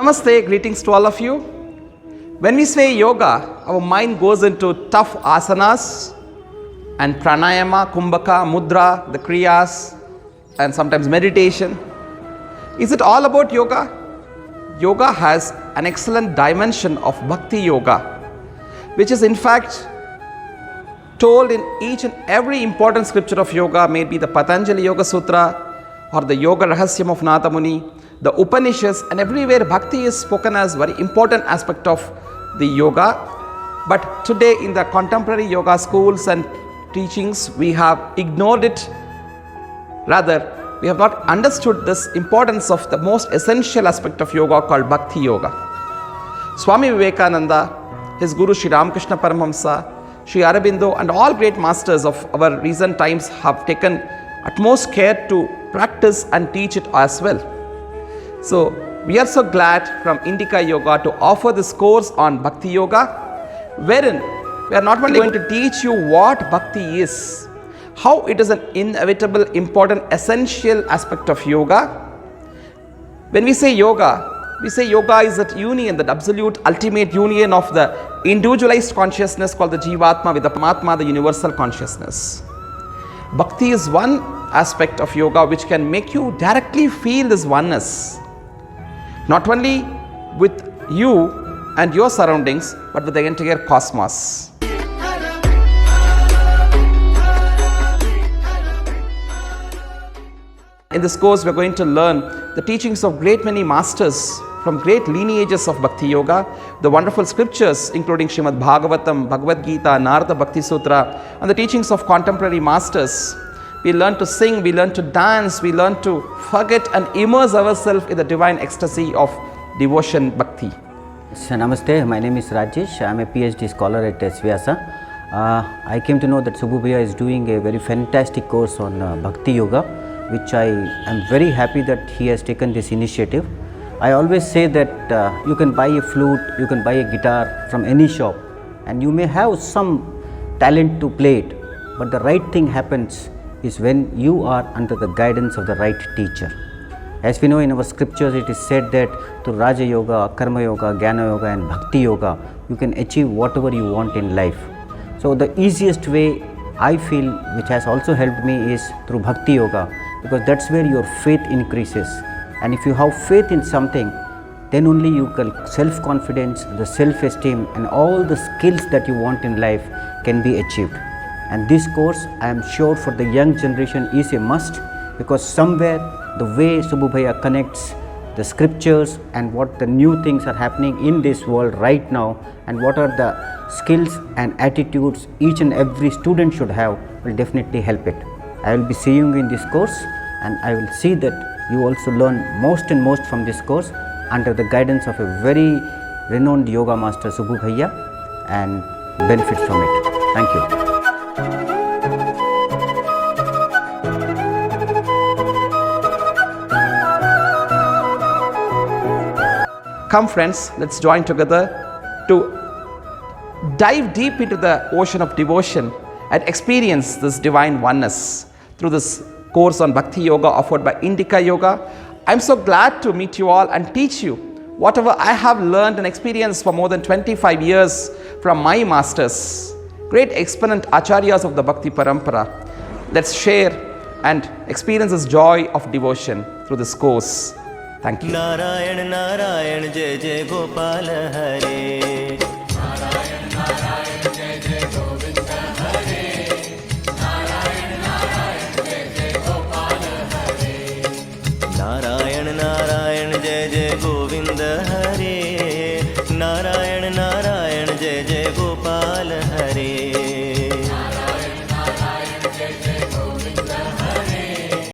Namaste, greetings to all of you. When we say yoga, our mind goes into tough asanas and pranayama, kumbhaka, mudra, the kriyas, and sometimes meditation. Is it all about yoga? Yoga has an excellent dimension of bhakti yoga, which is in fact told in each and every important scripture of yoga, maybe the Patanjali Yoga Sutra or the Yoga Rahasyam of Nata Muni, the Upanishads, and everywhere bhakti is spoken as very important aspect of the yoga. But today in the contemporary yoga schools and teachings, we have ignored it. Rather, we have not understood this importance of the most essential aspect of yoga called bhakti yoga. Swami Vivekananda, his Guru Sri Ramakrishna Paramahamsa, Sri Aurobindo, and all great masters of our recent times have taken utmost care to practice and teach it as well. So we are so glad from Indica Yoga to offer this course on Bhakti Yoga, wherein we are not only going to teach you what Bhakti is, how it is an inevitable, important, essential aspect of yoga. When we say yoga is that union, that absolute ultimate union of the individualized consciousness called the Jivatma with the Paramatma, the universal consciousness. Bhakti is one aspect of yoga which can make you directly feel this oneness, not only with you and your surroundings, but with the entire cosmos. In this course, we are going to learn the teachings of great many masters from great lineages of Bhakti Yoga, the wonderful scriptures including Srimad Bhagavatam, Bhagavad Gita, Narada Bhakti Sutra, and the teachings of contemporary masters. We learn to sing, we learn to dance, we learn to forget and immerse ourselves in the divine ecstasy of devotion Bhakti. So, Namaste, my name is Rajesh. I am a PhD scholar at SVYASA. I came to know that Subbu Bhaiya is doing a very fantastic course on Bhakti Yoga, which I am very happy that he has taken this initiative. I always say that you can buy a flute, you can buy a guitar from any shop, and you may have some talent to play it, but the right thing happens is when you are under the guidance of the right teacher. As we know in our scriptures, it is said that through Raja Yoga, Karma Yoga, Jnana Yoga and Bhakti Yoga, you can achieve whatever you want in life. So the easiest way I feel, which has also helped me, is through Bhakti Yoga, because that's where your faith increases. And if you have faith in something, then only you can self-confidence, the self-esteem and all the skills that you want in life can be achieved. And this course, I am sure for the young generation is a must, because somewhere the way Subbu Bhaiya connects the scriptures and what the new things are happening in this world right now, and what are the skills and attitudes each and every student should have, will definitely help it. I will be seeing you in this course, and I will see that you also learn most and most from this course under the guidance of a very renowned yoga master Subbu Bhaiya, and benefit from it. Thank you. Come friends, let's join together to dive deep into the ocean of devotion and experience this divine oneness through this course on Bhakti Yoga offered by Indica Yoga. I'm so glad to meet you all and teach you whatever I have learned and experienced for more than 25 years from my masters, great exponent acharyas of the Bhakti Parampara. Let's share and experience this joy of devotion through this course. Thank you. Narayan Narayan Jai Jai Gopal Hare. Narayan Narayan Jai Jai Govinda Hare. Narayan Narayan Jai Jai Gopal Hare. Narayan Narayan Jai Jai Govinda Hare. Narayan Narayan